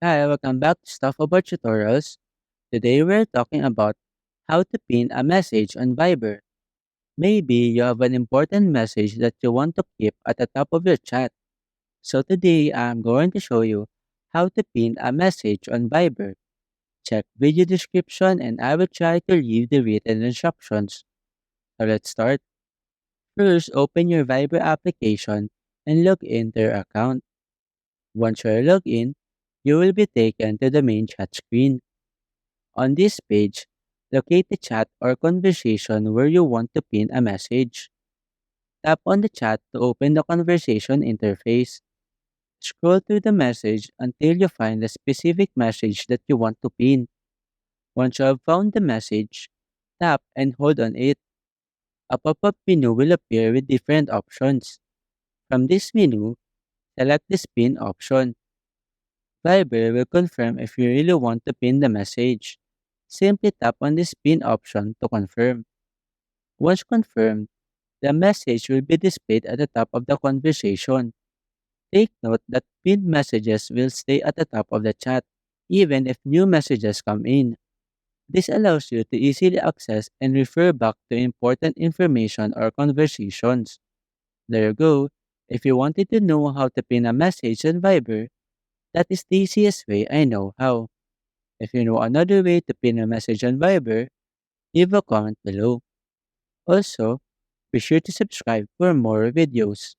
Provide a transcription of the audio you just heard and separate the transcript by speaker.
Speaker 1: Hi, welcome back to Stuff About Tutorials. Today we're talking about how to pin a message on Viber. Maybe you have an important message that you want to keep at the top of your chat. So today I'm going to show you how to pin a message on Viber. Check video description and I will try to leave the written instructions. So let's start. First, open your Viber application and log into your account. Once you're logged in, you will be taken to the main chat screen. On this page, locate the chat or conversation where you want to pin a message. Tap on the chat to open the conversation interface. Scroll through the message until you find the specific message that you want to pin. Once you have found the message, tap and hold on it. A pop-up menu will appear with different options. From this menu, select the pin option. Viber will confirm if you really want to pin the message. Simply tap on the pin option to confirm. Once confirmed, the message will be displayed at the top of the conversation. Take note that pinned messages will stay at the top of the chat, even if new messages come in. This allows you to easily access and refer back to important information or conversations. There you go. If you wanted to know how to pin a message on Viber, that is the easiest way I know how. If you know another way to pin a message on Viber, leave a comment below. Also, be sure to subscribe for more videos.